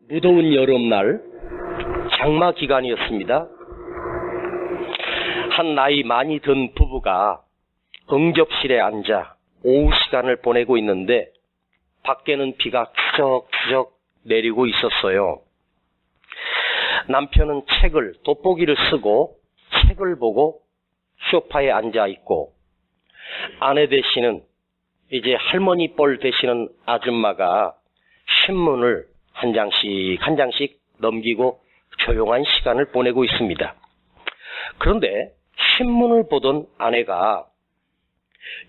무더운 여름날 장마 기간이었습니다. 한 나이 많이 든 부부가 응접실에 앉아 오후 시간을 보내고 있는데 밖에는 비가 추적추적 내리고 있었어요. 남편은 돋보기를 쓰고 책을 보고 소파에 앉아 있고, 아내 되시는 이제 할머니 뻘 되시는 아줌마가 신문을 한 장씩 넘기고 조용한 시간을 보내고 있습니다. 그런데 신문을 보던 아내가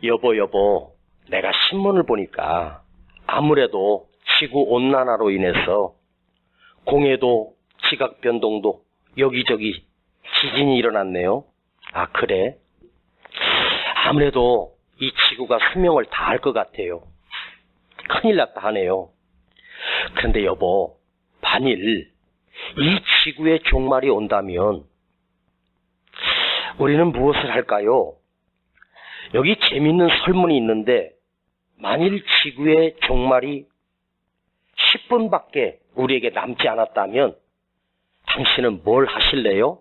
여보, 내가 신문을 보니까 아무래도 지구온난화로 인해서 공해도 지각 변동도 여기저기 지진이 일어났네요. 아, 그래? 아무래도 이 지구가 수명을 다할 것 같아요. 큰일 났다 하네요. 그런데 여보, 만일 이 지구의 종말이 온다면 우리는 무엇을 할까요? 여기 재밌는 설문이 있는데, 만일 지구의 종말이 10분밖에 우리에게 남지 않았다면 당신은 뭘 하실래요?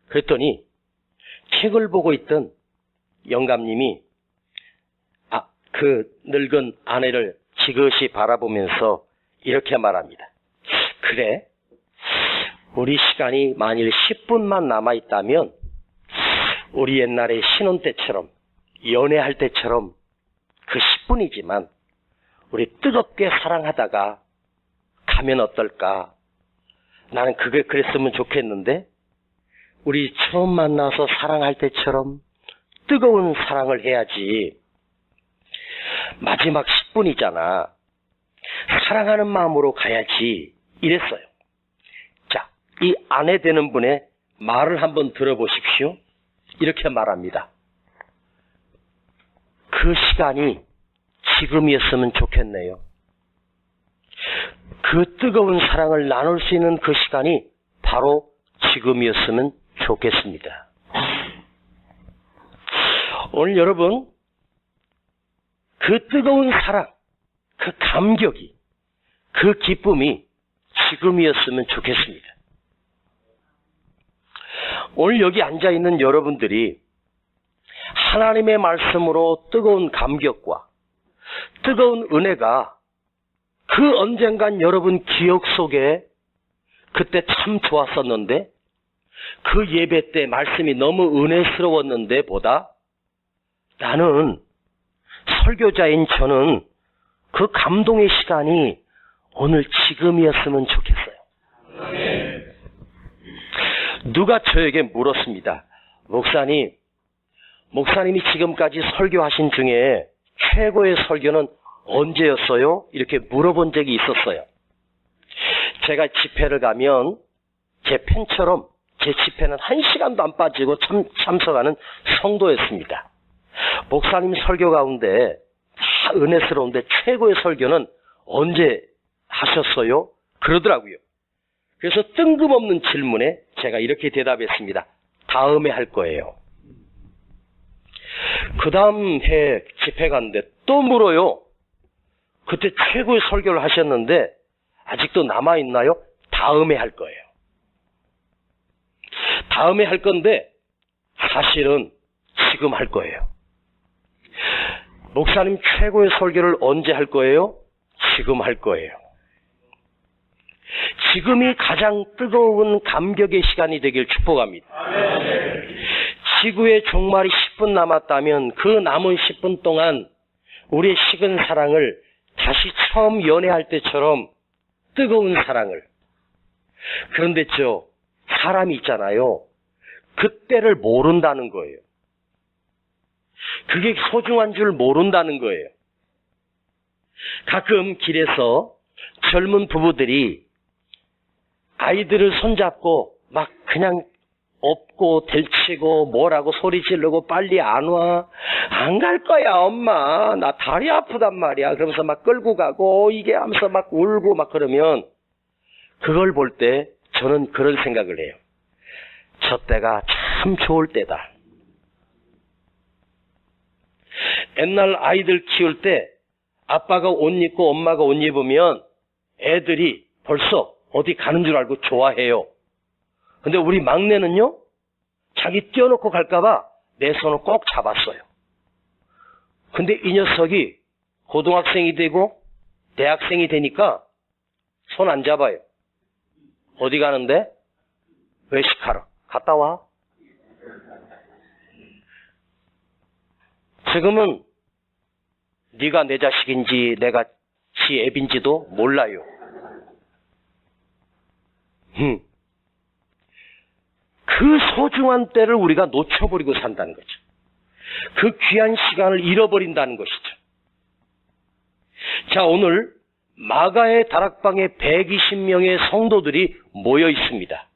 그랬더니 책을 보고 있던 영감님이 그 늙은 아내를 지그시 바라보면서 이렇게 말합니다. 그래, 우리 시간이 만일 10분만 남아있다면 우리 옛날에 신혼 때처럼, 연애할 때처럼 그 10분이지만 우리 뜨겁게 사랑하다가 가면 어떨까? 나는 그랬으면 좋겠는데, 우리 처음 만나서 사랑할 때처럼 뜨거운 사랑을 해야지. 마지막 10분이잖아. 사랑하는 마음으로 가야지. 이랬어요. 자, 이 아내 되는 분의 말을 한번 들어보십시오. 이렇게 말합니다. 그 시간이 지금이었으면 좋겠네요. 그 뜨거운 사랑을 나눌 수 있는 그 시간이 바로 지금이었으면 좋겠습니다. 오늘 여러분, 그 뜨거운 사랑, 그 감격이, 그 기쁨이 지금이었으면 좋겠습니다. 오늘 여기 앉아있는 여러분들이 하나님의 말씀으로 뜨거운 감격과 뜨거운 은혜가 그 언젠간 여러분 기억 속에 그때 참 좋았었는데, 그 예배 때 말씀이 너무 은혜스러웠는데 보다 나는, 설교자인 저는 그 감동의 시간이 오늘 지금이었으면 좋겠어요. 누가 저에게 물었습니다. 목사님이 지금까지 설교하신 중에 최고의 설교는 언제였어요? 이렇게 물어본 적이 있었어요. 제가 집회를 가면 제 팬처럼 제 집회는 1시간도 안 빠지고 참석하는 성도였습니다. 목사님 설교 가운데 다 은혜스러운데 최고의 설교는 언제 하셨어요? 그러더라고요. 그래서 뜬금없는 질문에 제가 이렇게 대답했습니다. 다음에 할 거예요. 그 다음 해 집회 갔는데 또 물어요. 그때 최고의 설교를 하셨는데 아직도 남아있나요? 다음에 할 거예요. 다음에 할 건데 사실은 지금 할 거예요. 목사님 최고의 설교를 언제 할 거예요? 지금 할 거예요. 지금이 가장 뜨거운 감격의 시간이 되길 축복합니다. 지구의 종말이 10분 남았다면 그 남은 10분 동안 우리의 식은 사랑을 다시 처음 연애할 때처럼 뜨거운 사랑을. 그런데 사람이 있잖아요. 그때를 모른다는 거예요. 그게 소중한 줄 모른다는 거예요. 가끔 길에서 젊은 부부들이 아이들을 손잡고 막 그냥 업고 델치고 뭐라고 소리 지르고 빨리 안 와. 안 갈 거야, 엄마. 나 다리 아프단 말이야. 그러면서 막 끌고 가고 이게 하면서 막 울고 막 그러면, 그걸 볼 때 저는 그런 생각을 해요. 저 때가 참 좋을 때다. 옛날 아이들 키울 때 아빠가 옷 입고 엄마가 옷 입으면 애들이 벌써 어디 가는 줄 알고 좋아해요. 근데 우리 막내는요, 자기 띄워놓고 갈까봐 내 손을 꼭 잡았어요. 근데 이 녀석이 고등학생이 되고 대학생이 되니까 손 안 잡아요. 어디 가는데? 외식하러. 갔다 와. 지금은 네가 내 자식인지 내가 지 애빈지도 몰라요. 그 소중한 때를 우리가 놓쳐버리고 산다는 거죠. 그 귀한 시간을 잃어버린다는 것이죠. 자, 오늘 마가의 다락방에 120명의 성도들이 모여 있습니다.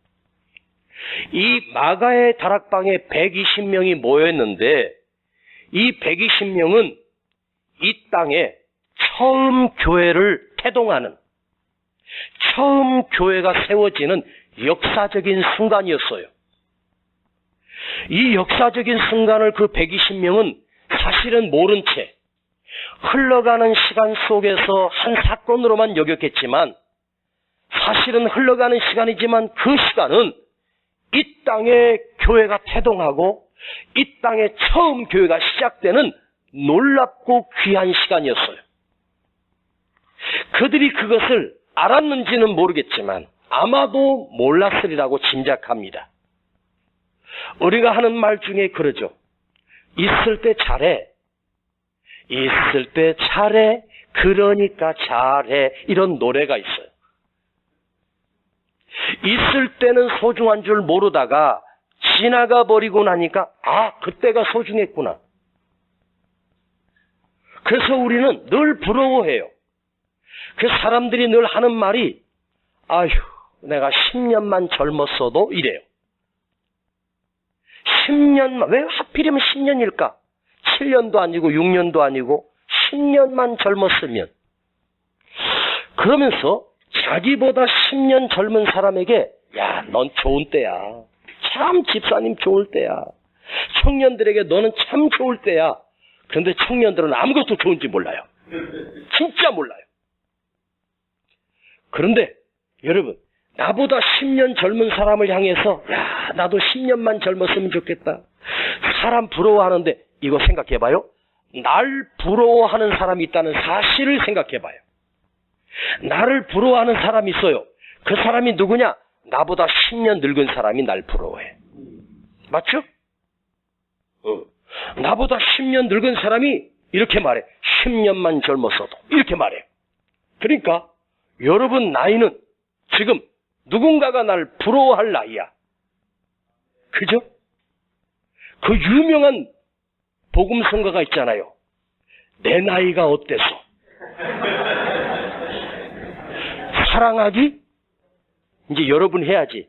이 마가의 다락방에 120명이 모였는데 이 120명은 이 땅에 처음 교회를 태동하는, 처음 교회가 세워지는 역사적인 순간이었어요. 이 역사적인 순간을 그 120명은 사실은 모른 채 흘러가는 시간 속에서 한 사건으로만 여겼겠지만, 사실은 흘러가는 시간이지만 그 시간은 이 땅에 교회가 태동하고 이 땅에 처음 교회가 시작되는 놀랍고 귀한 시간이었어요. 그들이 그것을 알았는지는 모르겠지만 아마도 몰랐으리라고 짐작합니다. 우리가 하는 말 중에 그러죠. 있을 때 잘해. 있을 때 잘해. 그러니까 잘해. 이런 노래가 있어요. 있을 때는 소중한 줄 모르다가 지나가 버리고 나니까 그때가 소중했구나. 그래서 우리는 늘 부러워해요. 그 사람들이 늘 하는 말이 아휴, 내가 10년만 젊었어도 이래요. 10년만, 왜 하필이면 10년일까? 7년도 아니고 6년도 아니고 10년만 젊었으면. 그러면서 자기보다 10년 젊은 사람에게 야, 넌 좋은 때야. 참 집사님 좋을 때야. 청년들에게 너는 참 좋을 때야. 그런데 청년들은 아무것도 좋은지 몰라요. 진짜 몰라요. 그런데 여러분, 나보다 10년 젊은 사람을 향해서 야, 나도 10년만 젊었으면 좋겠다. 사람 부러워하는데 이거 생각해봐요. 날 부러워하는 사람이 있다는 사실을 생각해봐요. 나를 부러워하는 사람이 있어요. 그 사람이 누구냐? 나보다 10년 늙은 사람이 날 부러워해. 맞죠? 나보다 10년 늙은 사람이 이렇게 말해. 10년만 젊었어도 이렇게 말해. 그러니까 여러분 나이는 지금 누군가가 날 부러워할 나이야. 그죠? 그 유명한 복음성가가 있잖아요. 내 나이가 어때서? 사랑하기? 이제 여러분 해야지.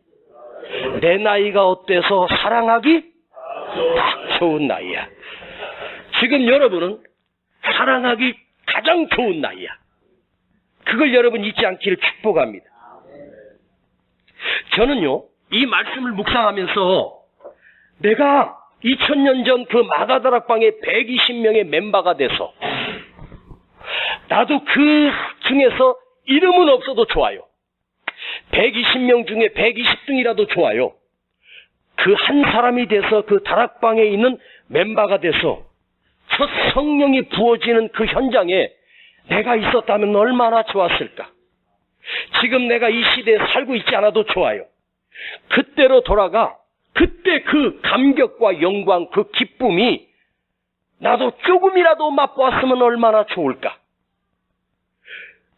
내 나이가 어때서 사랑하기? 딱 좋은 나이야. 지금 여러분은 사랑하기 가장 좋은 나이야. 그걸 여러분 잊지 않기를 축복합니다. 저는요, 이 말씀을 묵상하면서 내가 2000년 전 그 마가다락방에 120명의 멤버가 돼서 나도 그 중에서 이름은 없어도 좋아요. 120명 중에 120등이라도 좋아요. 그 한 사람이 돼서 그 다락방에 있는 멤버가 돼서 첫 성령이 부어지는 그 현장에 내가 있었다면 얼마나 좋았을까. 지금 내가 이 시대에 살고 있지 않아도 좋아요. 그때로 돌아가 그때 그 감격과 영광, 그 기쁨이 나도 조금이라도 맛보았으면 얼마나 좋을까.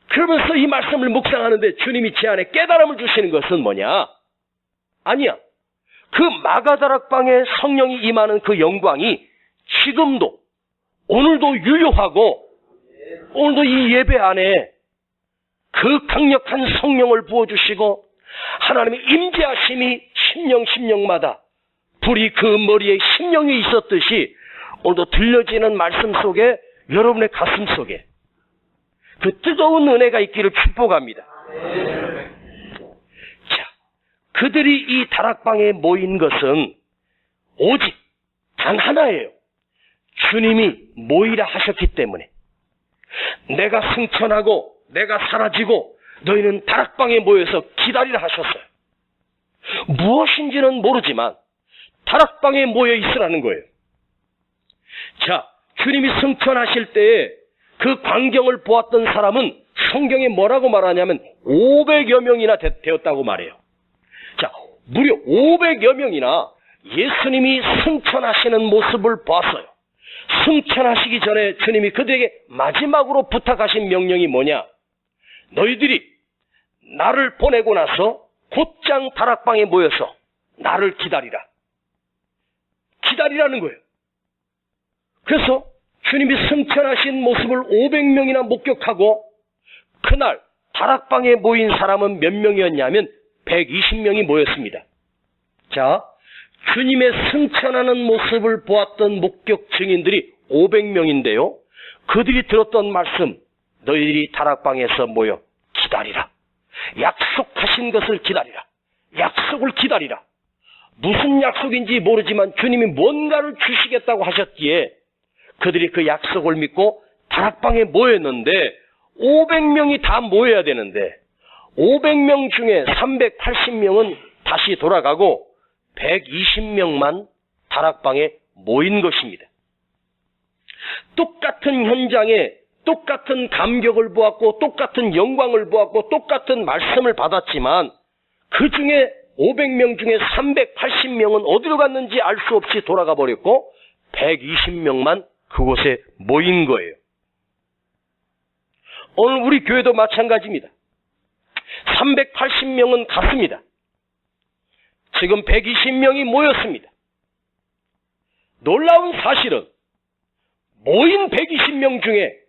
그러면서 이 말씀을 묵상하는데 주님이 제 안에 깨달음을 주시는 것은 뭐냐? 아니야. 그 마가다락방에 성령이 임하는 그 영광이 지금도 오늘도 유효하고 오늘도 이 예배 안에 그 강력한 성령을 부어주시고 하나님의 임재하심이 심령마다 불이 그 머리에 심령이 있었듯이 오늘도 들려지는 말씀 속에 여러분의 가슴 속에 그 뜨거운 은혜가 있기를 축복합니다. 자, 그들이 이 다락방에 모인 것은 오직 단 하나예요. 주님이 모이라 하셨기 때문에 내가 승천하고 내가 사라지고 너희는 다락방에 모여서 기다리라 하셨어요. 무엇인지는 모르지만 다락방에 모여 있으라는 거예요. 자, 주님이 승천하실 때에 그 광경을 보았던 사람은 성경에 뭐라고 말하냐면 500여 명이나 되었다고 말해요. 자, 무려 500여 명이나 예수님이 승천하시는 모습을 보았어요. 승천하시기 전에 주님이 그들에게 마지막으로 부탁하신 명령이 뭐냐? 너희들이 나를 보내고 나서 곧장 다락방에 모여서 나를 기다리라. 기다리라는 거예요. 그래서 주님이 승천하신 모습을 500명이나 목격하고 그날 다락방에 모인 사람은 몇 명이었냐면 120명이 모였습니다. 자, 주님의 승천하는 모습을 보았던 목격 증인들이 500명인데요. 그들이 들었던 말씀, 너희들이 다락방에서 모여 기다리라. 약속하신 것을 기다리라. 약속을 기다리라. 무슨 약속인지 모르지만 주님이 뭔가를 주시겠다고 하셨기에 그들이 그 약속을 믿고 다락방에 모였는데 500명이 다 모여야 되는데 500명 중에 380명은 다시 돌아가고 120명만 다락방에 모인 것입니다. 똑같은 현장에 똑같은 감격을 보았고 똑같은 영광을 보았고 똑같은 말씀을 받았지만 그 중에 500명 중에 380명은 어디로 갔는지 알 수 없이 돌아가 버렸고 120명만 그곳에 모인 거예요. 오늘 우리 교회도 마찬가지입니다. 380명은 갔습니다. 지금 120명이 모였습니다. 놀라운 사실은 모인 120명 중에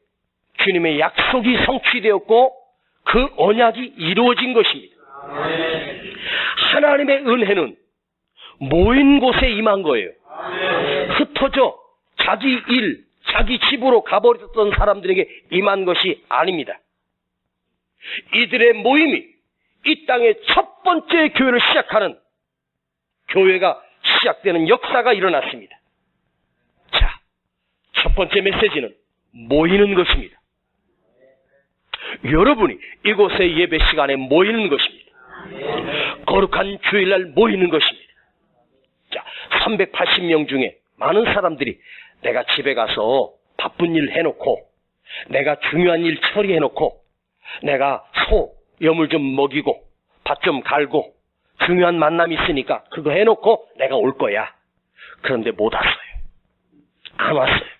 주님의 약속이 성취되었고 그 언약이 이루어진 것입니다. 하나님의 은혜는 모인 곳에 임한 거예요. 흩어져 자기 일, 자기 집으로 가버렸던 사람들에게 임한 것이 아닙니다. 이들의 모임이 이 땅의 첫 번째 교회를 시작하는 교회가 시작되는 역사가 일어났습니다. 자, 첫 번째 메시지는 모이는 것입니다. 여러분이 이곳의 예배 시간에 모이는 것입니다. 거룩한 주일날 모이는 것입니다. 자, 380명 중에 많은 사람들이 내가 집에 가서 바쁜 일 해놓고 내가 중요한 일 처리해놓고 내가 소, 염을 좀 먹이고 밭 좀 갈고 중요한 만남이 있으니까 그거 해놓고 내가 올 거야. 그런데 못 왔어요. 안 왔어요.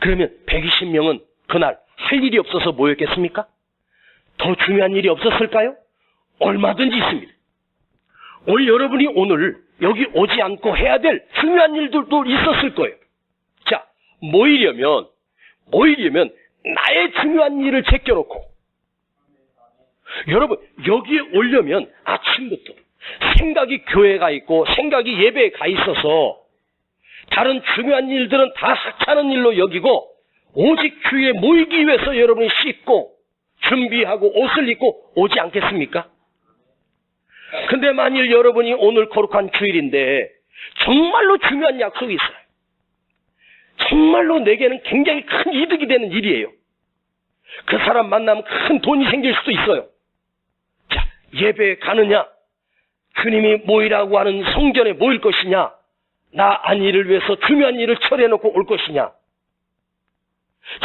그러면 120명은 그날 할 일이 없어서 모였겠습니까? 더 중요한 일이 없었을까요? 얼마든지 있습니다. 오늘 여러분이 오늘 여기 오지 않고 해야 될 중요한 일들도 있었을 거예요. 자, 모이려면 나의 중요한 일을 제껴놓고 여러분 여기에 오려면 아침부터 생각이 교회가 있고 생각이 예배에 가 있어서 다른 중요한 일들은 다 하찮은 일로 여기고 오직 주에 모이기 위해서 여러분이 씻고 준비하고 옷을 입고 오지 않겠습니까? 근데 만일 여러분이 오늘 거룩한 주일인데 정말로 중요한 약속이 있어요. 정말로 내게는 굉장히 큰 이득이 되는 일이에요. 그 사람 만나면 큰 돈이 생길 수도 있어요. 자, 예배에 가느냐? 주님이 모이라고 하는 성전에 모일 것이냐? 나 안일을 위해서 중요한 일을 처리해놓고 올 것이냐?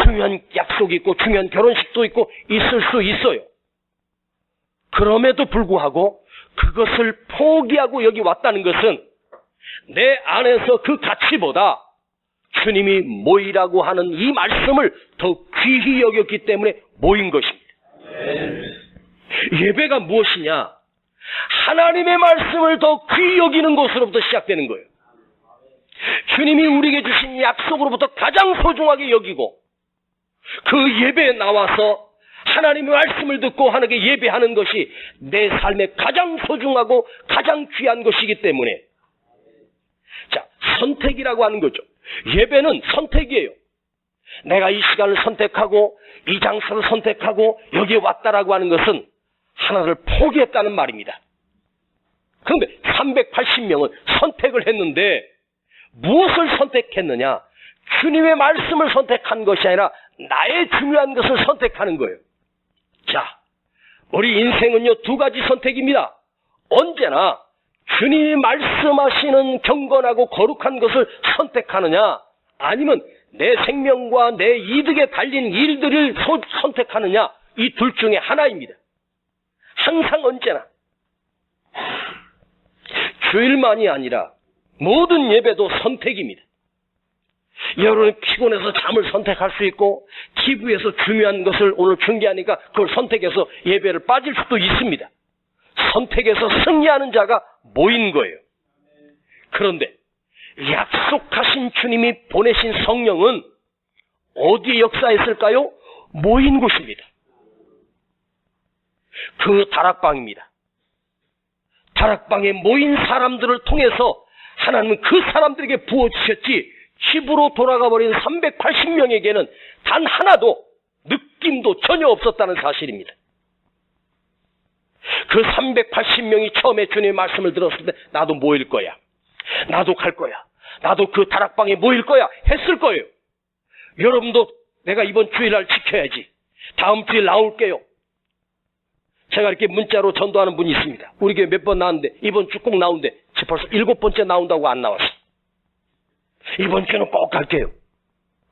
중요한 약속이 있고 중요한 결혼식도 있고 있을 수 있어요. 그럼에도 불구하고 그것을 포기하고 여기 왔다는 것은 내 안에서 그 가치보다 주님이 모이라고 하는 이 말씀을 더 귀히 여겼기 때문에 모인 것입니다. 예배가 무엇이냐? 하나님의 말씀을 더 귀히 여기는 것으로부터 시작되는 거예요. 주님이 우리에게 주신 약속으로부터 가장 소중하게 여기고 그 예배에 나와서 하나님의 말씀을 듣고 하나님께 예배하는 것이 내 삶에 가장 소중하고 가장 귀한 것이기 때문에 자, 선택이라고 하는 거죠. 예배는 선택이에요. 내가 이 시간을 선택하고 이 장소를 선택하고 여기에 왔다라고 하는 것은 하나를 포기했다는 말입니다. 그런데 380명은 선택을 했는데 무엇을 선택했느냐? 주님의 말씀을 선택한 것이 아니라 나의 중요한 것을 선택하는 거예요. 자, 우리 인생은요, 두 가지 선택입니다. 언제나 주님이 말씀하시는 경건하고 거룩한 것을 선택하느냐, 아니면 내 생명과 내 이득에 달린 일들을 선택하느냐, 이 둘 중에 하나입니다. 항상 언제나. 주일만이 아니라 모든 예배도 선택입니다. 여러분이 피곤해서 잠을 선택할 수 있고, TV에서 중요한 것을 오늘 중계하니까 그걸 선택해서 예배를 빠질 수도 있습니다. 선택해서 승리하는 자가 모인 거예요. 그런데 약속하신 주님이 보내신 성령은 어디에 역사했을까요? 모인 곳입니다. 그 다락방입니다. 다락방에 모인 사람들을 통해서 하나님은 그 사람들에게 부어주셨지, 집으로 돌아가 버린 380명에게는 단 하나도 느낌도 전혀 없었다는 사실입니다. 그 380명이 처음에 주님의 말씀을 들었을 때 나도 모일 거야, 나도 갈 거야, 나도 그 다락방에 모일 거야 했을 거예요. 여러분도 내가 이번 주일날 지켜야지, 다음 주일 나올게요. 제가 이렇게 문자로 전도하는 분이 있습니다. 우리 교회 몇 번 나왔는데 이번 주 꼭 나온대. 벌써 7번째 나온다고 안 나왔어. 이번 주는 꼭 갈게요.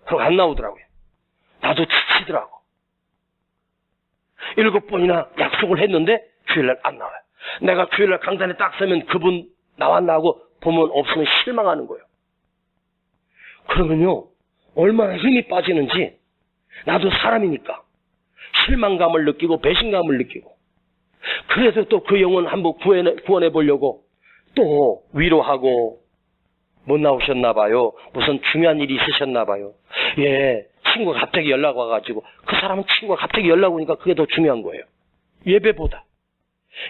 그럼 안 나오더라고요. 나도 지치더라고. 7번이나 약속을 했는데 주일날 안 나와요. 내가 주일날 강단에 딱 서면 그분 나왔나 하고 보면 없으면 실망하는 거예요. 그러면요, 얼마나 힘이 빠지는지, 나도 사람이니까 실망감을 느끼고 배신감을 느끼고, 그래서 또 그 영혼 한번 구원해 보려고 또 위로하고, 못 나오셨나 봐요. 무슨 중요한 일이 있으셨나 봐요. 예, 친구가 갑자기 연락 와가지고, 그 사람은 친구가 갑자기 연락 오니까 그게 더 중요한 거예요. 예배보다.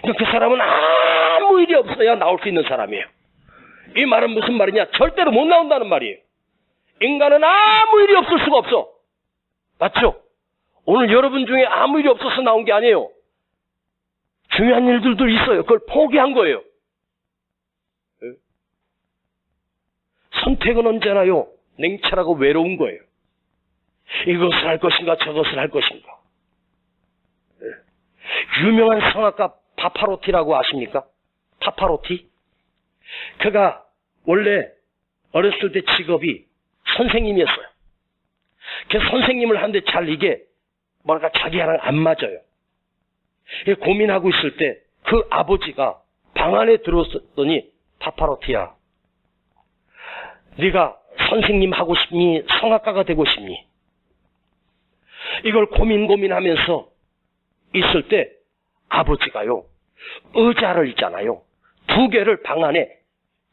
그러니까 그 사람은 아무 일이 없어야 나올 수 있는 사람이에요. 이 말은 무슨 말이냐? 절대로 못 나온다는 말이에요. 인간은 아무 일이 없을 수가 없어. 맞죠? 오늘 여러분 중에 아무 일이 없어서 나온 게 아니에요. 중요한 일들도 있어요. 그걸 포기한 거예요. 선택은 언제나요, 냉철하고 외로운 거예요. 이것을 할 것인가 저것을 할 것인가. 유명한 성악가 파파로티라고 아십니까? 파파로티? 그가 원래 어렸을 때 직업이 선생님이었어요. 그 선생님을 하는데 잘 이게 뭐랄까 자기랑 안 맞아요. 고민하고 있을 때 그 아버지가 방 안에 들어왔더니, 파파로티야, 네가 선생님 하고 싶니? 성악가가 되고 싶니? 이걸 고민하면서 있을 때 아버지가요, 의자를 있잖아요, 2개를 방 안에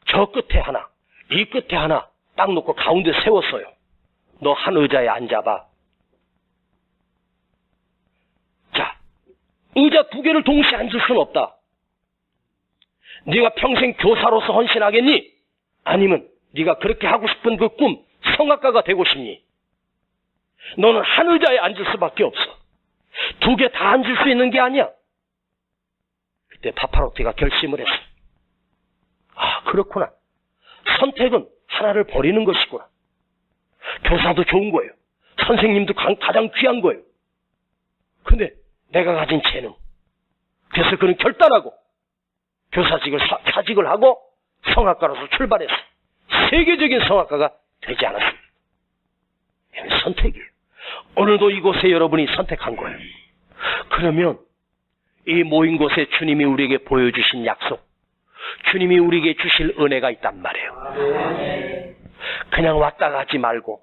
저 끝에 하나, 이 끝에 하나 딱 놓고 가운데 세웠어요. 너 한 의자에 앉아봐. 자, 의자 2개를 동시에 앉을 수는 없다. 네가 평생 교사로서 헌신하겠니? 아니면 네가 그렇게 하고 싶은 그 꿈, 성악가가 되고 싶니? 너는 한 의자에 앉을 수밖에 없어. 2개 다 앉을 수 있는 게 아니야. 그때 파파로티가 결심을 했어. 아, 그렇구나. 선택은 하나를 버리는 것이구나. 교사도 좋은 거예요. 선생님도 가장 귀한 거예요. 근데 내가 가진 재능. 그래서 그는 결단하고 교사직을 사직을 하고 성악가로서 출발했어. 세계적인 성악가가 되지 않았습니다. 이건 선택이에요. 오늘도 이곳에 여러분이 선택한 거예요. 그러면 이 모인 곳에 주님이 우리에게 보여주신 약속, 주님이 우리에게 주실 은혜가 있단 말이에요. 그냥 왔다 가지 말고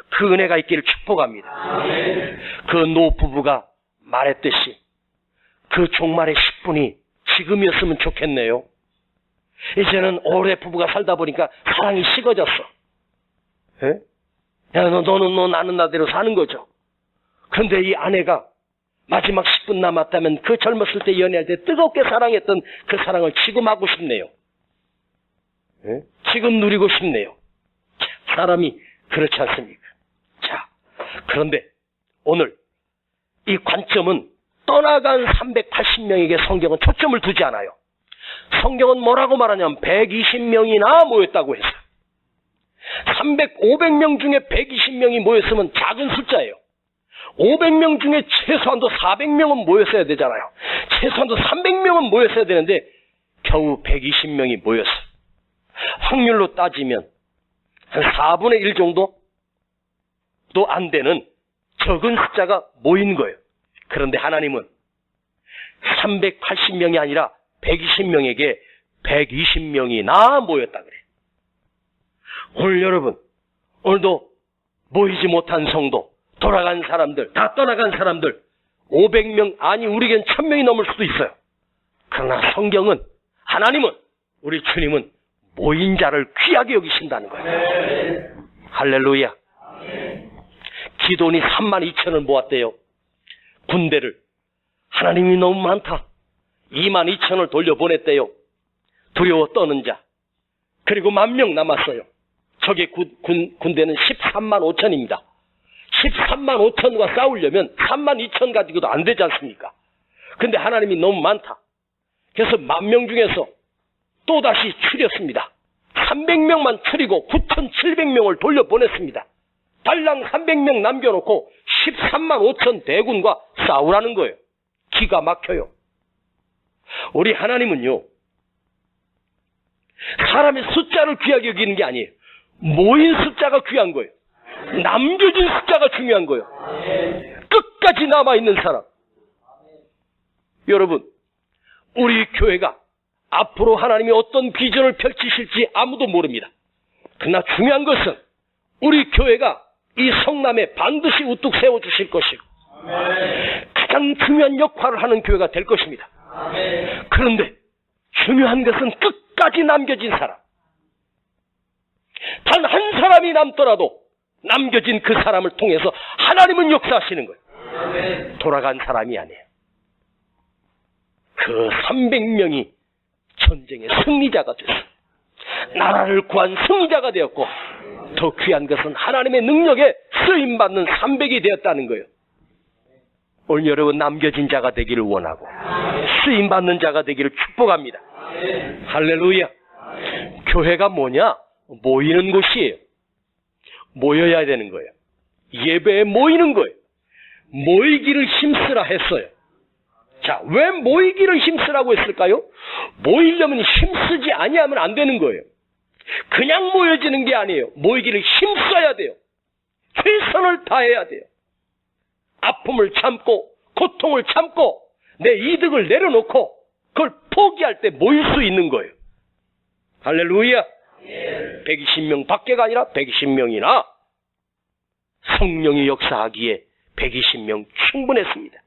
그 은혜가 있기를 축복합니다. 그 노부부가 말했듯이 그 종말의 10분이 지금이었으면 좋겠네요. 이제는 오래 부부가 살다 보니까 사랑이 식어졌어. 에? 야, 너는 나는 나대로 사는 거죠. 그런데 이 아내가 마지막 10분 남았다면 그 젊었을 때 연애할 때 뜨겁게 사랑했던 그 사랑을 지금 하고 싶네요. 에? 지금 누리고 싶네요. 자, 사람이 그렇지 않습니까? 자, 그런데 오늘 이 관점은 떠나간 380명에게 성경은 초점을 두지 않아요. 성경은 뭐라고 말하냐면 120명이나 모였다고 했어요. 500명 중에 120명이 모였으면 작은 숫자예요. 500명 중에 최소한도 400명은 모였어야 되잖아요. 최소한도 300명은 모였어야 되는데 겨우 120명이 모였어요. 확률로 따지면 한 4분의 1 정도도 안 되는 적은 숫자가 모인 거예요. 그런데 하나님은 380명이 아니라 120명에게 120명이나 모였다 그래요. 오늘 여러분, 오늘도 모이지 못한 성도, 돌아간 사람들, 다 떠나간 사람들 500명, 아니 우리에겐 1000명이 넘을 수도 있어요. 그러나 성경은, 하나님은, 우리 주님은 모인 자를 귀하게 여기신다는 거예요. 할렐루야. 기도원이 32,000을 모았대요. 군대를. 하나님이 너무 많다. 22,000을 돌려보냈대요. 두려워 떠는 자. 그리고 10,000명 남았어요. 적의 군대는 13만 5천입니다. 13만 5천과 싸우려면 3만 2천 가지고도 안 되지 않습니까? 근데 하나님이 너무 많다. 그래서 10,000명 중에서 또다시 추렸습니다. 300명만 추리고 9,700명을 돌려보냈습니다. 달랑 300명 남겨놓고 13만 5천 대군과 싸우라는 거예요. 기가 막혀요. 우리 하나님은요, 사람의 숫자를 귀하게 여기는 게 아니에요. 모인 숫자가 귀한 거예요. 남겨진 숫자가 중요한 거예요. 끝까지 남아있는 사람. 여러분, 우리 교회가 앞으로 하나님이 어떤 비전을 펼치실지 아무도 모릅니다. 그러나 중요한 것은 우리 교회가 이 성남에 반드시 우뚝 세워주실 것이고 가장 중요한 역할을 하는 교회가 될 것입니다. 그런데 중요한 것은 끝까지 남겨진 사람. 단 한 사람이 남더라도 남겨진 그 사람을 통해서 하나님은 역사하시는 거예요. 돌아간 사람이 아니에요. 그 300명이 전쟁의 승리자가 됐어요. 나라를 구한 승리자가 되었고, 더 귀한 것은 하나님의 능력에 쓰임받는 300이 되었다는 거예요. 오늘 여러분 남겨진 자가 되기를 원하고 쓰임받는 자가 되기를 축복합니다. 할렐루야. 교회가 뭐냐? 모이는 곳이에요. 모여야 되는 거예요. 예배에 모이는 거예요. 모이기를 힘쓰라 했어요. 자, 왜 모이기를 힘쓰라고 했을까요? 모이려면 힘쓰지 아니하면 안 되는 거예요. 그냥 모여지는 게 아니에요. 모이기를 힘써야 돼요. 최선을 다해야 돼요. 아픔을 참고 고통을 참고 내 이득을 내려놓고 그걸 포기할 때 모일 수 있는 거예요. 할렐루야. 120명 밖에가 아니라 120명이나 성령이 역사하기에 120명 충분했습니다.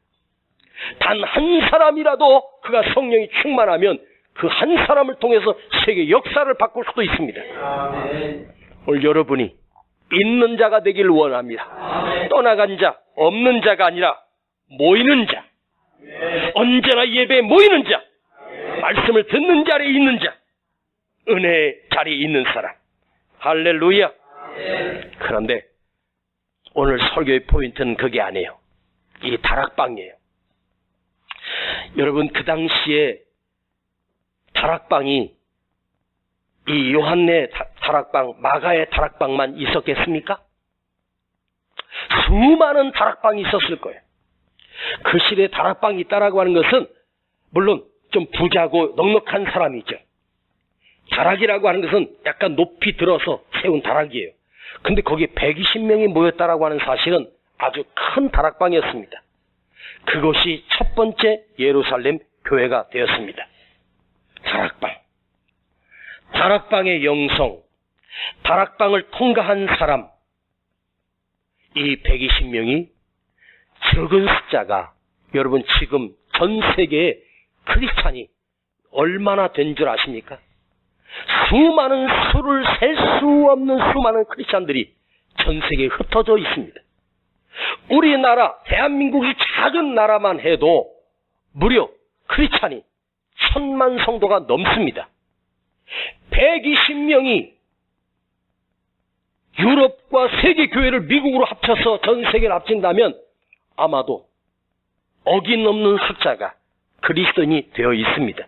단 한 사람이라도 그가 성령이 충만하면 그 한 사람을 통해서 세계 역사를 바꿀 수도 있습니다. 오늘 여러분이 있는 자가 되기를 원합니다. 떠나간 자, 없는 자가 아니라 모이는 자, 언제나 예배에 모이는 자, 말씀을 듣는 자리에 있는 자, 은혜의 자리에 있는 사람. 할렐루야. 그런데 오늘 설교의 포인트는 그게 아니에요. 이 다락방이에요. 여러분, 그 당시에 다락방이 이 요한네 다락방, 마가의 다락방만 있었겠습니까? 수많은 다락방이 있었을 거예요. 그 시대에 다락방이 있다라고 하는 것은 물론 좀 부자고 넉넉한 사람이죠. 다락이라고 하는 것은 약간 높이 들어서 세운 다락이에요. 근데 거기 120명이 모였다라고 하는 사실은 아주 큰 다락방이었습니다. 그것이 첫 번째 예루살렘 교회가 되었습니다. 다락방. 다락방의 영성, 다락방을 통과한 사람, 이 120명이 적은 숫자가, 여러분 지금 전 세계에 크리스찬이 얼마나 된 줄 아십니까? 수많은 수를 셀 수 없는 수많은 크리스찬들이 전 세계에 흩어져 있습니다. 우리나라 대한민국이 작은 나라만 해도 무려 크리스찬이 1000만 성도가 넘습니다. 120명이 유럽과 세계 교회를 미국으로 합쳐서 전 세계를 합친다면 아마도 어김없는 숫자가 그리스도인이 되어 있습니다.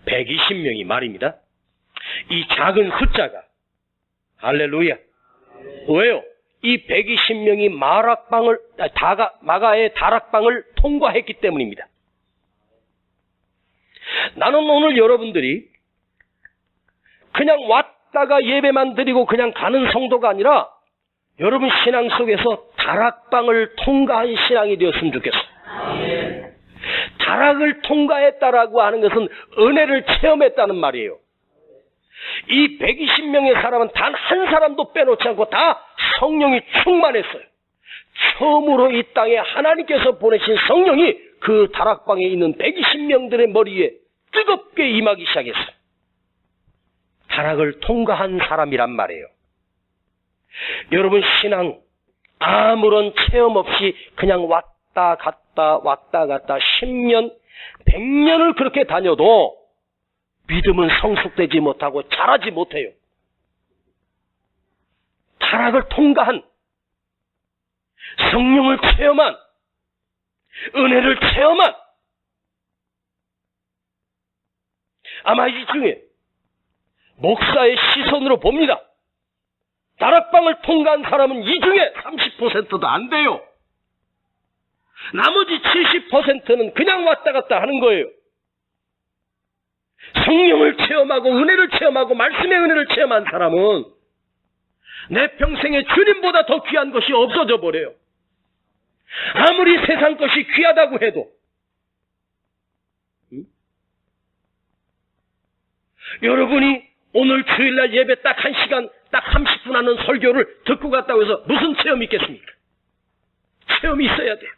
120명이 말입니다. 이 작은 숫자가, 할렐루야. 왜요? 이 120명이 마가의 다락방을 통과했기 때문입니다. 나는 오늘 여러분들이 그냥 왔다가 예배만 드리고 그냥 가는 성도가 아니라 여러분 신앙 속에서 다락방을 통과한 신앙이 되었으면 좋겠어요. 다락을 통과했다라고 하는 것은 은혜를 체험했다는 말이에요. 이 120명의 사람은 단 한 사람도 빼놓지 않고 다 성령이 충만했어요. 처음으로 이 땅에 하나님께서 보내신 성령이 그 다락방에 있는 120명들의 머리에 뜨겁게 임하기 시작했어요. 다락을 통과한 사람이란 말이에요. 여러분 신앙 아무런 체험 없이 그냥 왔다 갔다 10년, 100년을 그렇게 다녀도 믿음은 성숙되지 못하고 자라지 못해요. 타락을 통과한, 성령을 체험한, 은혜를 체험한, 아마 이 중에 목사의 시선으로 봅니다. 다락방을 통과한 사람은 이 중에 30%도 안 돼요. 나머지 70%는 그냥 왔다 갔다 하는 거예요. 성령을 체험하고 은혜를 체험하고 말씀의 은혜를 체험한 사람은 내 평생에 주님보다 더 귀한 것이 없어져 버려요. 아무리 세상 것이 귀하다고 해도 여러분이 오늘 주일날 예배 딱 1시간 딱 30분 하는 설교를 듣고 갔다고 해서 무슨 체험이 있겠습니까? 체험이 있어야 돼요.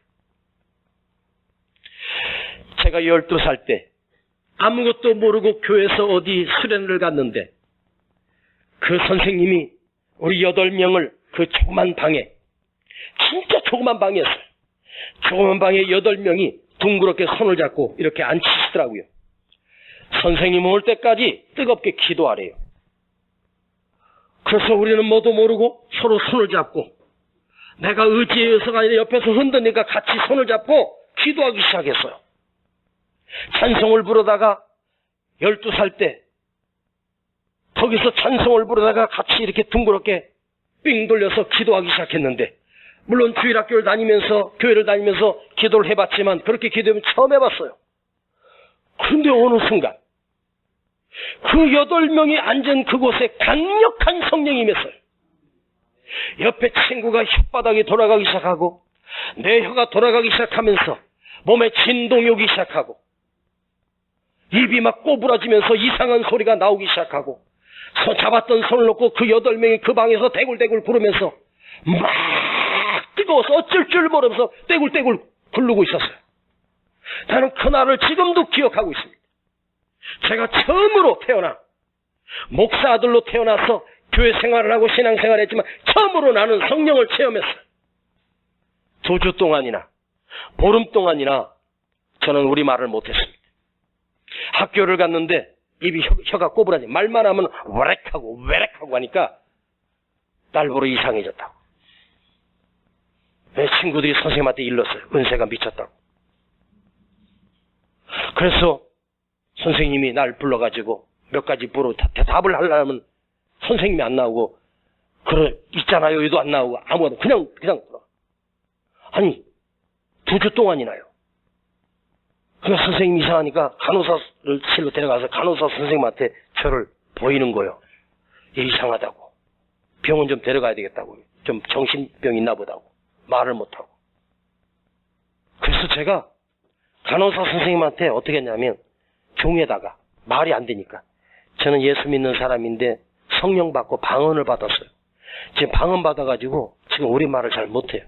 제가 12살 때 아무것도 모르고 교회에서 어디 수련을 갔는데 그 선생님이 우리 8명을 그 조그만 방에, 진짜 조그만 방이었어요. 조그만 방에 8명이 둥그렇게 손을 잡고 이렇게 앉히시더라고요. 선생님 올 때까지 뜨겁게 기도하래요. 그래서 우리는 뭐도 모르고 서로 손을 잡고 내가 의지해서가 아니라 옆에서 흔드니까 같이 손을 잡고 기도하기 시작했어요. 찬송을 부르다가 12살 때 거기서 찬송을 부르다가 같이 이렇게 둥그렇게 삥 돌려서 기도하기 시작했는데 물론 주일학교를 다니면서 교회를 다니면서 기도를 해봤지만 그렇게 기도하면 처음 해봤어요. 그런데 어느 순간 그 8명이 앉은 그곳에 강력한 성령이 임했어요. 옆에 친구가 혓바닥이 돌아가기 시작하고 내 혀가 돌아가기 시작하면서 몸에 진동이 오기 시작하고 입이 막 꼬부라지면서 이상한 소리가 나오기 시작하고 잡았던 손을 놓고 그 8명이 그 방에서 대굴대굴 구르면서 막 뜨거워서 어쩔 줄 모르면서 떼굴떼굴 굴르고 있었어요. 나는 그날을 지금도 기억하고 있습니다. 제가 처음으로 태어나 목사 아들로 태어나서 교회 생활을 하고 신앙생활을 했지만 처음으로 나는 성령을 체험했어요. 2주 동안이나 보름 동안이나 저는 우리말을 못했습니다. 학교를 갔는데 입이 혀가 꼬부라지 말만 하면 외렉하고 하니까 딸보로 이상해졌다고. 내 친구들이 선생님한테 일렀어요. 은세가 미쳤다고. 그래서 선생님이 날 불러가지고 몇 가지 물어 대답을 하려면 선생님이 안 나오고 있잖아요. 여기도 안 나오고 아무것도 그냥 아니 2주 동안이나요. 그래서 선생님이 이상하니까 간호사실로 데려가서 간호사 선생님한테 저를 보이는 거예요. 이상하다고. 병원 좀 데려가야 되겠다고. 좀 정신병 있나 보다고. 말을 못하고. 그래서 제가 간호사 선생님한테 어떻게 했냐면 종에다가 말이 안 되니까 저는 예수 믿는 사람인데 성령 받고 방언을 받았어요. 지금 방언 받아가지고 지금 우리말을 잘 못해요.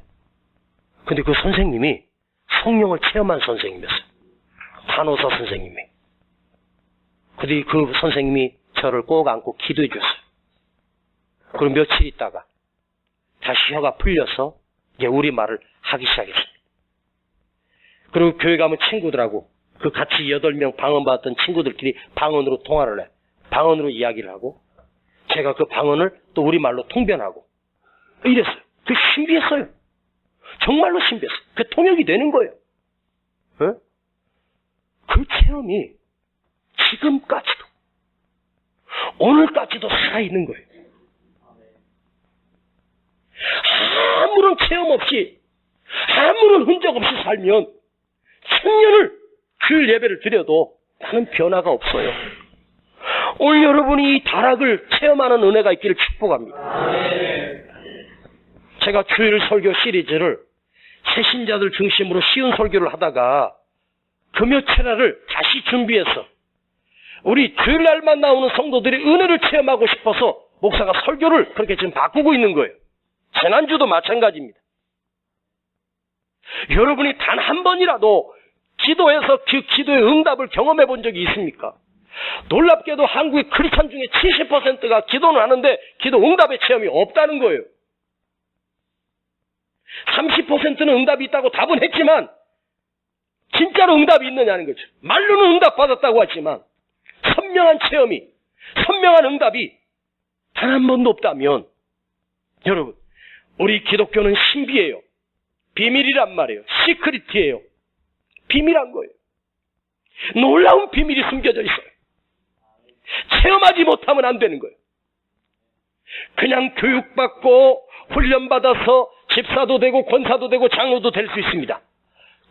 근데 그 선생님이 성령을 체험한 선생님이었어요. 간호사 선생님이. 근데 그 선생님이 저를 꼭 안고 기도해 줬어요. 그리고 며칠 있다가 다시 혀가 풀려서 이제 우리말을 하기 시작했어요. 그리고 교회 가면 친구들하고 그 같이 8명 방언 받았던 친구들끼리 방언으로 통화를 해. 방언으로 이야기를 하고 제가 그 방언을 또 우리말로 통변하고 이랬어요. 그 신비했어요. 정말로 신비했어요. 그 통역이 되는 거예요. 어? 그 체험이 지금까지도 오늘까지도 살아있는 거예요. 아무런 체험 없이 아무런 흔적 없이 살면 1000년을 주일 예배를 드려도 나는 변화가 없어요. 오늘 여러분이 이 다락을 체험하는 은혜가 있기를 축복합니다. 제가 주일 설교 시리즈를 새신자들 중심으로 쉬운 설교를 하다가 금요철야를 다시 준비해서 우리 주일날만 나오는 성도들이 은혜를 체험하고 싶어서 목사가 설교를 그렇게 지금 바꾸고 있는 거예요. 지난주도 마찬가지입니다. 여러분이 단 한 번이라도 기도해서 그 기도의 응답을 경험해 본 적이 있습니까? 놀랍게도 한국의 크리스찬 중에 70%가 기도는 하는데 기도 응답의 체험이 없다는 거예요. 30%는 응답이 있다고 답은 했지만 진짜로 응답이 있느냐는 거죠. 말로는 응답받았다고 하지만 선명한 체험이, 선명한 응답이 단 한 번도 없다면 여러분, 우리 기독교는 신비예요. 비밀이란 말이에요. 시크릿이에요. 비밀한 거예요. 놀라운 비밀이 숨겨져 있어요. 체험하지 못하면 안 되는 거예요. 그냥 교육받고 훈련받아서 집사도 되고 권사도 되고 장로도 될 수 있습니다.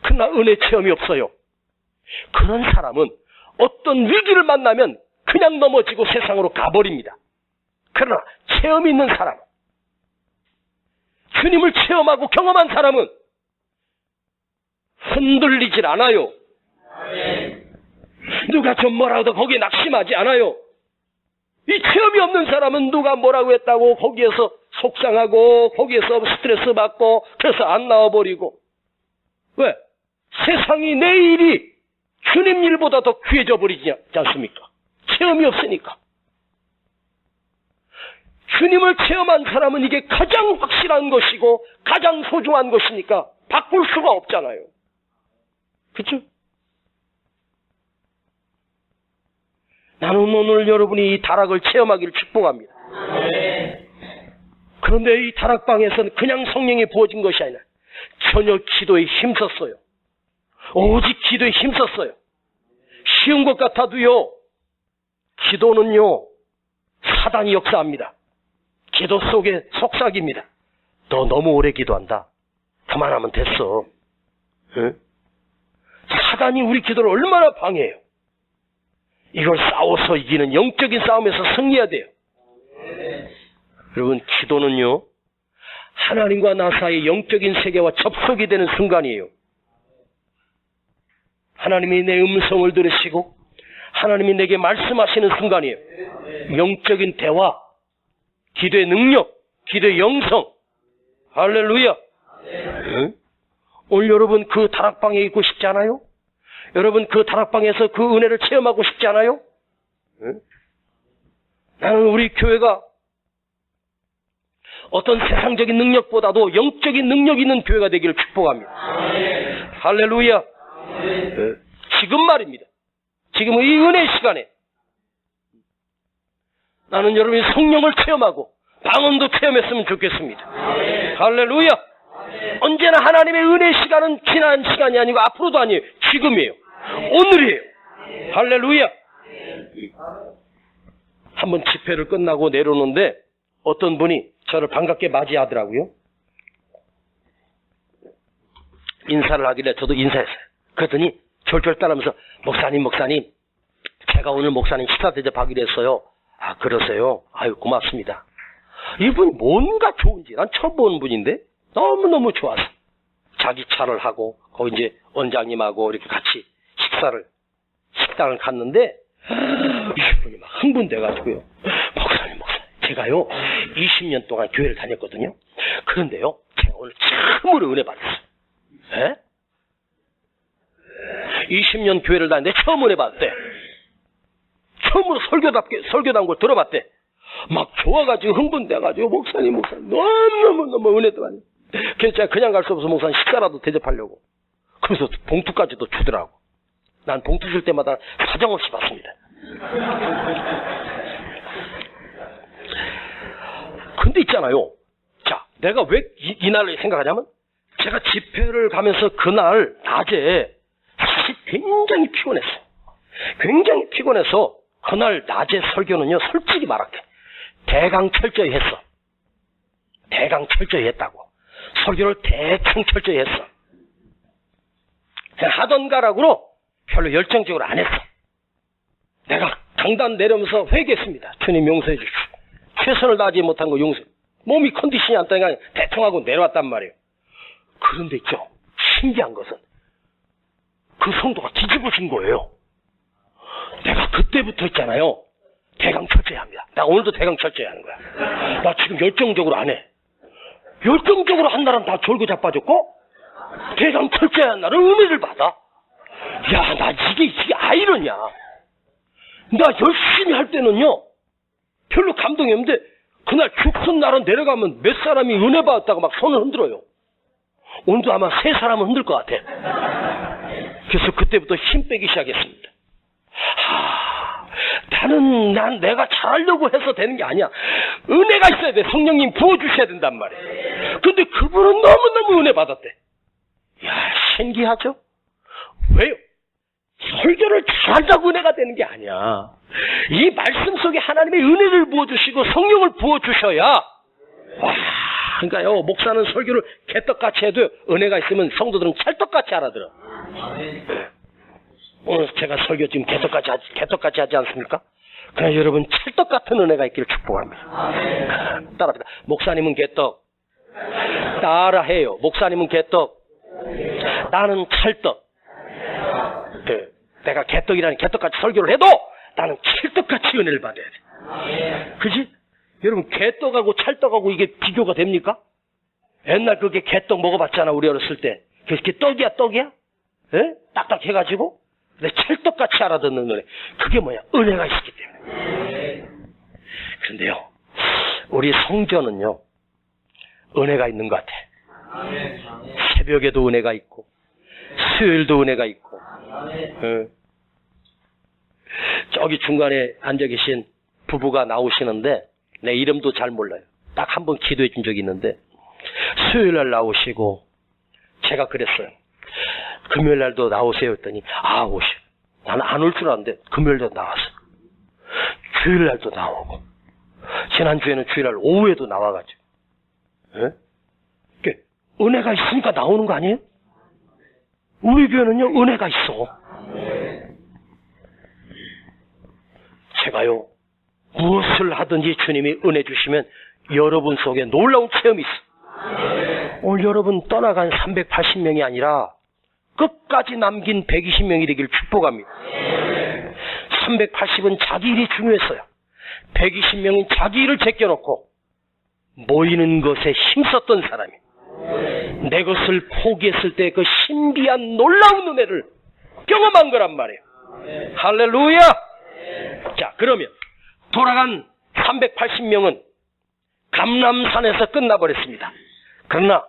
그러나 은혜 체험이 없어요. 그런 사람은 어떤 위기를 만나면 그냥 넘어지고 세상으로 가버립니다. 그러나 체험이 있는 사람, 주님을 체험하고 경험한 사람은 흔들리질 않아요. 누가 좀 뭐라도 거기에 낙심하지 않아요. 이 체험이 없는 사람은 누가 뭐라고 했다고 거기에서 속상하고 거기에서 스트레스 받고 그래서 안 나와버리고. 왜? 세상이 내 일이 주님 일보다 더 귀해져 버리지 않습니까? 체험이 없으니까. 주님을 체험한 사람은 이게 가장 확실한 것이고 가장 소중한 것이니까 바꿀 수가 없잖아요. 그렇죠? 나는 오늘 여러분이 이 다락을 체험하기를 축복합니다. 그런데 이 다락방에서는 그냥 성령이 부어진 것이 아니라 전혀 기도에 힘썼어요. 오직 기도에 힘썼어요. 쉬운 것 같아도요, 기도는요 사단이 역사합니다. 기도 속에 속삭입니다. 너 너무 오래 기도한다. 그만하면 됐어. 응? 사단이 우리 기도를 얼마나 방해해요. 이걸 싸워서 이기는 영적인 싸움에서 승리해야 돼요. 여러분, 기도는요 하나님과 나 사이의 영적인 세계와 접속이 되는 순간이에요. 하나님이 내 음성을 들으시고 하나님이 내게 말씀하시는 순간이에요. 영적인 대화, 기도의 능력, 기도의 영성. 할렐루야. 응? 오늘 여러분 그 다락방에 있고 싶지 않아요? 여러분 그 다락방에서 그 은혜를 체험하고 싶지 않아요? 응? 나는 우리 교회가 어떤 세상적인 능력보다도 영적인 능력 있는 교회가 되기를 축복합니다. 할렐루야. 지금 말입니다. 지금 이 은혜의 시간에 나는 여러분이 성령을 체험하고 방언도 체험했으면 좋겠습니다. 할렐루야. 언제나 하나님의 은혜의 시간은 지난 시간이 아니고 앞으로도 아니에요. 지금이에요. 오늘이에요. 할렐루야. 한번 집회를 끝나고 내려오는데 어떤 분이 저를 반갑게 맞이하더라고요. 인사를 하길래 저도 인사했어요. 그랬더니 졸졸 따라하면서 목사님 제가 오늘 목사님 식사 대접하기로 했어요. 아, 그러세요? 아유, 고맙습니다. 이분이 뭔가 좋은지 난 처음 보는 분인데 너무너무 좋아서 자기 차를 하고 거기 이제 원장님하고 이렇게 같이 식당을 갔는데 이분이 막 흥분돼가지고요. 목사님 제가요 20년 동안 교회를 다녔거든요. 그런데요 제가 오늘 처음으로 은혜 받았어요. 에? 20년 교회를 다녔는데 처음 은혜 받았대. 처음으로 설교단 걸 들어봤대. 막 좋아가지고 흥분돼가지고 목사님 너무 은혜도 많이. 그래서 제가 그냥 갈 수 없어서 목사님 식사라도 대접하려고. 그래서 봉투까지도 주더라고. 난 봉투 줄 때마다 사정없이 받습니다. 근데 있잖아요. 자, 내가 왜 이 날을 생각하냐면 제가 집회를 가면서 그날 낮에 사실 굉장히 피곤했어요. 굉장히 피곤해서 그날 낮에 설교는요, 솔직히 말할게. 대강 철저히 했어. 대강 철저히 했다고. 설교를 대충 철저히 했어. 그냥 하던 가락으로 별로 열정적으로 안 했어. 내가 강단 내려면서 회개했습니다. 주님 용서해 주십시오. 최선을 다하지 못한 거 용서. 몸이 컨디션이 안 따니까 대충 하고 내려왔단 말이에요. 그런데 있죠. 신기한 것은 그 성도가 뒤집어진 거예요. 내가 그때부터 했잖아요. 대강 철저해야 합니다. 나 오늘도 대강 철저해야 하는 거야. 나 지금 열정적으로 안 해. 열정적으로 한 날은 다 졸고 자빠졌고 대강 철저해야 한 날은 은혜를 받아. 야, 나 이게 아이러냐. 나 열심히 할 때는요 별로 감동이 없는데 그날 죽순 날은 내려가면 몇 사람이 은혜 받았다고 막 손을 흔들어요. 오늘도 아마 3사람은 흔들 것 같아. 그래서 그때부터 힘 빼기 시작했습니다. 난 내가 잘하려고 해서 되는 게 아니야. 은혜가 있어야 돼. 성령님 부어주셔야 된단 말이에요. 근데 그분은 너무너무 은혜 받았대. 야, 신기하죠? 왜요? 설교를 잘한다고 은혜가 되는 게 아니야. 이 말씀 속에 하나님의 은혜를 부어주시고 성령을 부어주셔야. 와, 그러니까요, 목사는 설교를 개떡같이 해도 은혜가 있으면 성도들은 찰떡같이 알아들어. 오늘 제가 설교 지금 개떡같이 하지 않습니까? 그러나 여러분 찰떡같은 은혜가 있기를 축복합니다. 따라합니다. 목사님은 개떡. 따라해요. 목사님은 개떡. 나는 찰떡. 내가 개떡같이 설교를 해도 나는 찰떡같이 은혜를 받아야 돼. 그지? 여러분 개떡하고 찰떡하고 이게 비교가 됩니까? 옛날 그게 개떡 먹어봤잖아 우리 어렸을 때. 그게 떡이야? 예? 딱딱해가지고 근데 찰떡같이 알아듣는 은혜. 그게 뭐야? 은혜가 있기 때문에. 그런데요 우리 성전은요 은혜가 있는 것 같아. 새벽에도 은혜가 있고 수요일도 은혜가 있고 저기 중간에 앉아 계신 부부가 나오시는데 내 이름도 잘 몰라요. 딱 한 번 기도해 준 적이 있는데 수요일날 나오시고 제가 그랬어요. 금요일날도 나오세요 했더니 오셔. 나는 안 올 줄 알았는데 금요일도 나왔어. 주일날도 나오고 지난주에는 주일날 오후에도 나와가지고 은혜가 있으니까 나오는 거 아니에요? 우리 교회는요 은혜가 있어. 제가요 무엇을 하든지 주님이 은혜 주시면 여러분 속에 놀라운 체험이 있어. 오늘 여러분 떠나간 380명이 아니라 끝까지 남긴 120명이 되기를 축복합니다. 380은 자기 일이 중요했어요. 120명은 자기 일을 제껴놓고 모이는 것에 힘썼던 사람이 내 것을 포기했을 때 그 신비한 놀라운 은혜를 경험한 거란 말이에요. 할렐루야! 자, 그러면 돌아간 380명은 감람산에서 끝나버렸습니다. 그러나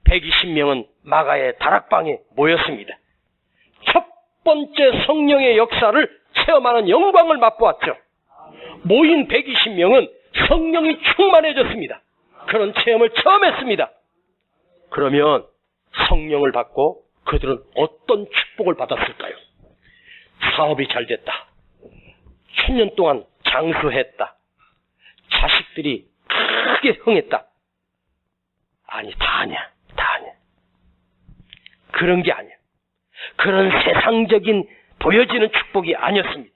120명은 마가의 다락방에 모였습니다. 첫 번째 성령의 역사를 체험하는 영광을 맛보았죠. 모인 120명은 성령이 충만해졌습니다. 그런 체험을 처음 했습니다. 그러면 성령을 받고 그들은 어떤 축복을 받았을까요? 사업이 잘 됐다. 천년 동안 장수했다. 자식들이 크게 흥했다. 아니, 다 아니야. 그런 게 아니야. 그런 세상적인 보여지는 축복이 아니었습니다.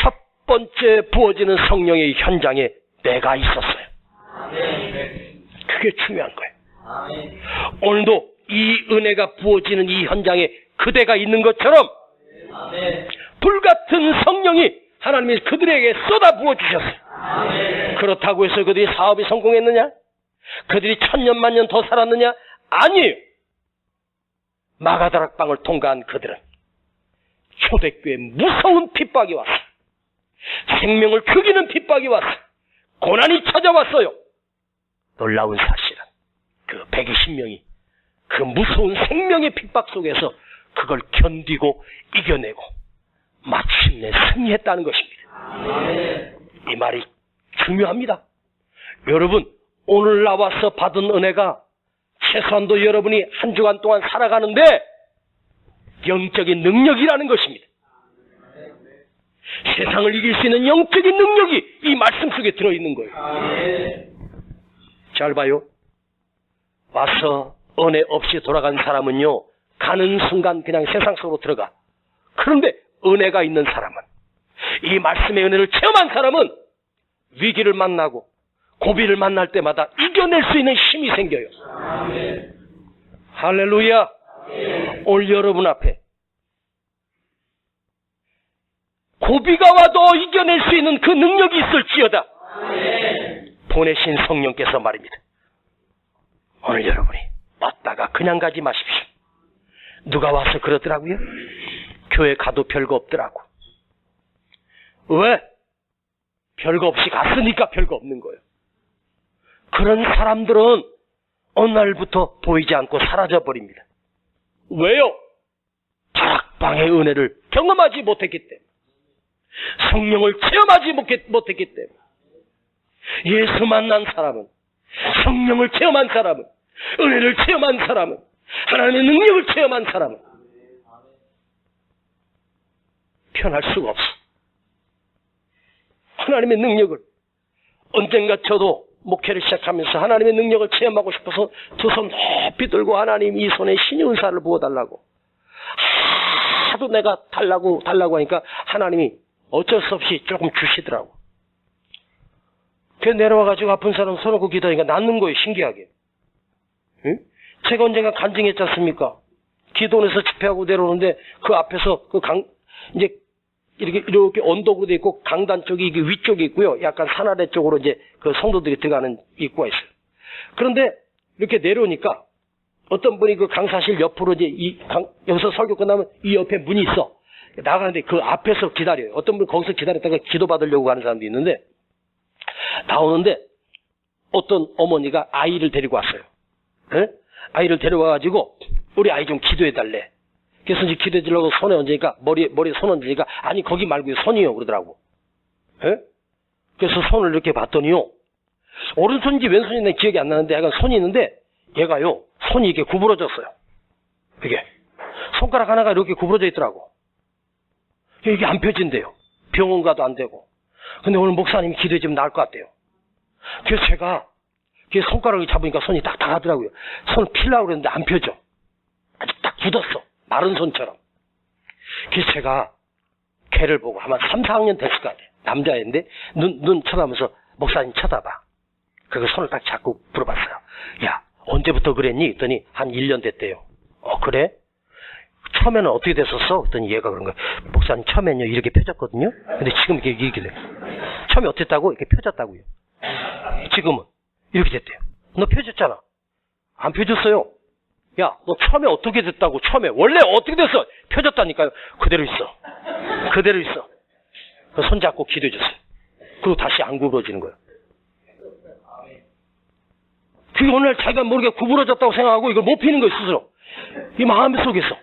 첫 번째 부어지는 성령의 현장에 내가 있었어요. 그게 중요한 거예요. 오늘도 이 은혜가 부어지는 이 현장에 그대가 있는 것처럼 불같은 성령이 하나님이 그들에게 쏟아 부어주셨어요. 그렇다고 해서 그들이 사업이 성공했느냐? 그들이 천년 만년 더 살았느냐? 아니에요. 마가다락방을 통과한 그들은 초대교회에 무서운 핍박이 왔어요. 생명을 죽이는 핍박이 왔어요. 고난이 찾아왔어요. 놀라운 사실은 그 120명이 그 무서운 생명의 핍박 속에서 그걸 견디고 이겨내고 마침내 승리했다는 것입니다. 이 말이 중요합니다. 여러분, 오늘 나와서 받은 은혜가 최소한도 여러분이 한 주간 동안 살아가는데 영적인 능력이라는 것입니다. 세상을 이길 수 있는 영적인 능력이 이 말씀 속에 들어있는 거예요. 잘 봐요. 와서 은혜 없이 돌아간 사람은요, 가는 순간 그냥 세상 속으로 들어가. 그런데 은혜가 있는 사람은, 이 말씀의 은혜를 체험한 사람은 위기를 만나고 고비를 만날 때마다 이겨낼 수 있는 힘이 생겨요. 아멘. 할렐루야. 아멘. 오늘 여러분 앞에 고비가 와도 이겨낼 수 있는 그 능력이 있을지어다. 아멘. 보내신 성령께서 말입니다. 오늘 여러분이 왔다가 그냥 가지 마십시오. 누가 와서 그러더라고요. 교회 가도 별거 없더라고. 왜? 별거 없이 갔으니까 별거 없는 거예요. 그런 사람들은 어느 날부터 보이지 않고 사라져버립니다. 왜요? 다락방의 은혜를 경험하지 못했기 때문에, 성령을 체험하지 못했기 때문에. 예수 만난 사람은, 성령을 체험한 사람은, 은혜를 체험한 사람은, 하나님의 능력을 체험한 사람은 편할 수가 없어. 하나님의 능력을, 언젠가 저도 목회를 시작하면서 하나님의 능력을 체험하고 싶어서 두 손 높이 들고 하나님 이 손에 신의 은사를 부어달라고 하도 내가 달라고 하니까 하나님이 어쩔 수 없이 조금 주시더라고. 그래서 내려와가지고 아픈 사람 손 놓고 기도하니까 낫는 거예요. 신기하게. 응? 제가 언젠가 간증했지 않습니까? 기도원에서 집회하고 내려오는데 그 앞에서 이제 이렇게 언덕으로 돼 있고 강단 쪽이 이게 위쪽에 있고요. 약간 산 아래 쪽으로 이제 그 성도들이 들어가는 입구가 있어요. 그런데 이렇게 내려오니까 어떤 분이 그 강사실 옆으로 이제 여기서 설교 끝나면 이 옆에 문이 있어. 나가는데 그 앞에서 기다려요. 어떤 분이 거기서 기다렸다가 기도 받으려고 하는 사람도 있는데, 나오는데 어떤 어머니가 아이를 데리고 왔어요. 네? 아이를 데려와가지고 우리 아이 좀 기도해달래. 그래서 이제 기도해주려고 손에 얹으니까 머리에 손 얹으니까 아니 거기 말고 손이요 그러더라고. 예? 그래서 손을 이렇게 봤더니요, 오른손인지 왼손인지 기억이 안 나는데 약간 손이 있는데 얘가요 손이 이렇게 구부러졌어요. 이게 손가락 하나가 이렇게 구부러져 있더라고. 이게 안 펴진대요. 병원 가도 안 되고. 근데 오늘 목사님이 기도해 주면 나을 것 같대요. 그래서 제가 손가락을 잡으니까 손이 딱 닿아더라고요. 손을 피려고 그랬는데 안 펴져. 아주 딱 굳었어. 마른 손처럼. 그래서 제가 걔를 보고 아마 3, 4학년 됐을 것 같아요. 남자애인데 눈 쳐다보면서 목사님 쳐다봐. 그리고 손을 딱 잡고 물어봤어요. 야, 언제부터 그랬니? 했더니 한 1년 됐대요. 그래? 처음에는 어떻게 됐었어? 그랬더니 얘가 그런 거야. 목사님 처음에는요 이렇게 펴졌거든요. 근데 지금 이렇게 돼. 처음에 어땠다고? 이렇게 펴졌다고요. 지금은 이렇게 됐대요. 너 펴졌잖아. 안 펴졌어요. 야, 너 처음에 어떻게 됐다고? 처음에 원래 어떻게 됐어? 펴졌다니까요. 그대로 있어. 그대로 있어. 손 잡고 기도해 줬어요. 그리고 다시 안 구부러지는 거예요. 그게 오늘 자기가 모르게 구부러졌다고 생각하고 이걸 못 피는 거예요, 스스로. 이 마음 속에서.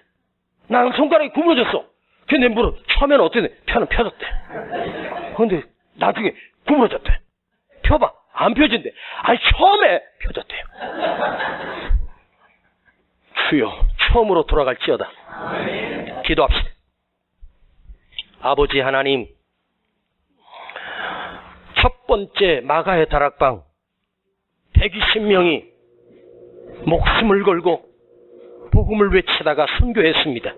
나는 손가락이 구부러졌어. 근데 물어. 처음에는 어떻게 돼? 펴는 펴졌대. 근데 나중에 구부러졌대. 펴봐. 안 펴진대. 아니, 처음에 펴졌대요. 주여, 처음으로 돌아갈지어다. 기도합시다. 아버지 하나님, 첫 번째 마가의 다락방 120명이 목숨을 걸고 복음을 외치다가 선교했습니다.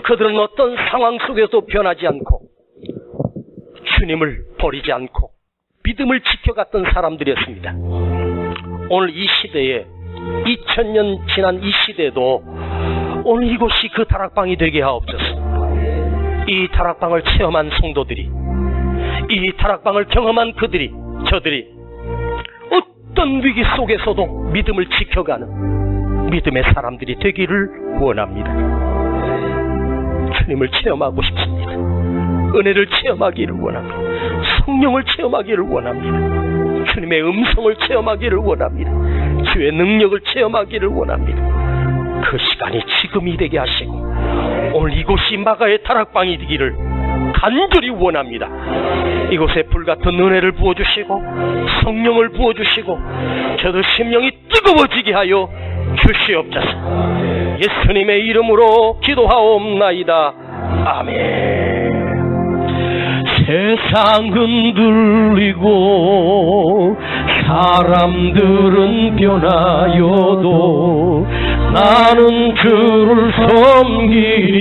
그들은 어떤 상황 속에서도 변하지 않고 주님을 버리지 않고 믿음을 지켜갔던 사람들이었습니다. 오늘 이 시대에 2000년 지난 이 시대에도 오늘 이곳이 그 다락방이 되게 하옵소서. 이 다락방을 체험한 성도들이, 이 다락방을 경험한 저들이 어떤 위기 속에서도 믿음을 지켜가는 믿음의 사람들이 되기를 원합니다. 주님을 체험하고 싶습니다. 은혜를 체험하기를 원합니다. 성령을 체험하기를 원합니다. 주님의 음성을 체험하기를 원합니다. 주의 능력을 체험하기를 원합니다. 그 시간이 지금이 되게 하시고 오늘 이곳이 마가의 다락방이 되기를 간절히 원합니다. 이곳에 불같은 은혜를 부어주시고 성령을 부어주시고 저도 심령이 뜨거워지게 하여 주시옵소서. 예수님의 이름으로 기도하옵나이다. 아멘. 세상 흔들리고 사람들은 변하여도 나는 주를 섬기리.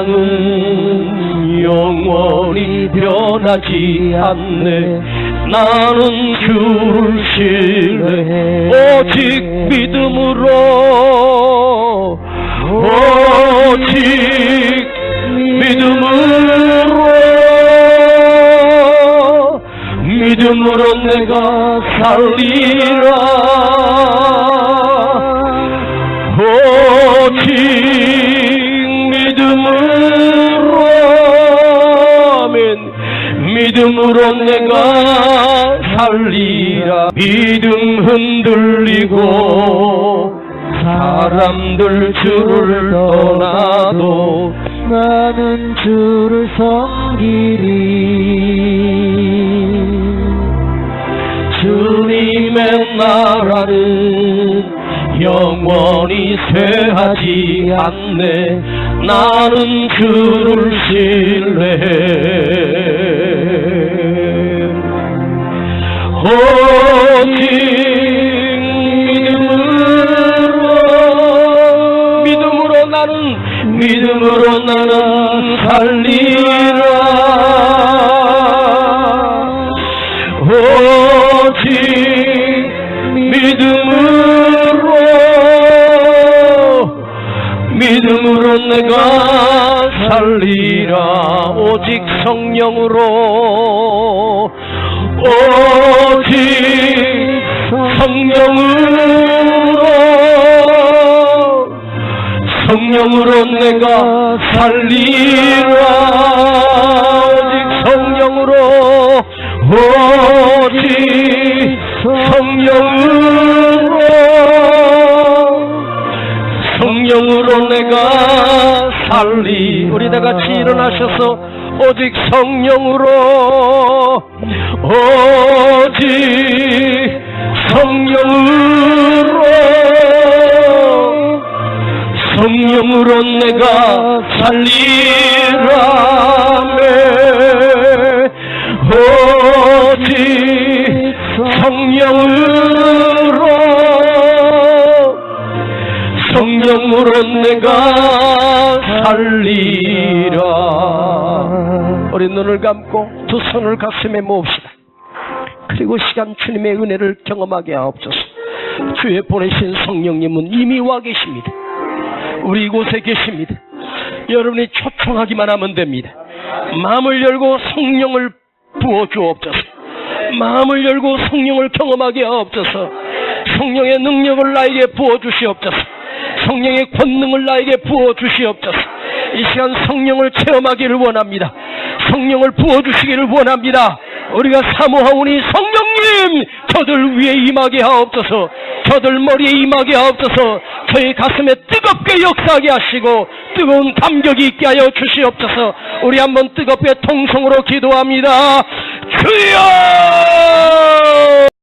사랑은 영원히 변하지 않네. 나는 주를 신뢰해 오직 믿음으로, 오직 믿음으로 내가 살리라. 오직 믿음으로 내가 살리라. 믿음 흔들리고 사람들 주를 떠나도 나는 주를 섬기리. 주님의 나라는 영원히 쇠하지 않네. 나는 주를 신뢰해 오직 믿음으로 나는 살리라. 오직 믿음으로 내가 살리라. 오직 성령으로, 오직 성령으로 내가 살리라. 오직 성령으로, 오직 성령으로 내가 살리. 우리 다 같이 일어나셔서 오직 성령으로, 오직 성령으로 내가 살리라매. 오직 성령으로 내가 살리라. 우리 눈을 감고 두 손을 가슴에 모읍시다. 그리고 시간 주님의 은혜를 경험하게 하옵소서. 주의 보내신 성령님은 이미 와 계십니다. 우리 이곳에 계십니다. 여러분이 초청하기만 하면 됩니다. 마음을 열고 성령을 부어주옵소서. 마음을 열고 성령을 경험하게 하옵소서. 성령의 능력을 나에게 부어주시옵소서. 성령의 권능을 나에게 부어주시옵소서. 이 시간 성령을 체험하기를 원합니다. 성령을 부어주시기를 원합니다. 우리가 사모하오니 성령님 저들 위에 임하게 하옵소서. 저들 머리에 임하게 하옵소서. 저희 가슴에 뜨겁게 역사하게 하시고 뜨거운 감격이 있게 하여 주시옵소서. 우리 한번 뜨겁게 통성으로 기도합니다. 주여!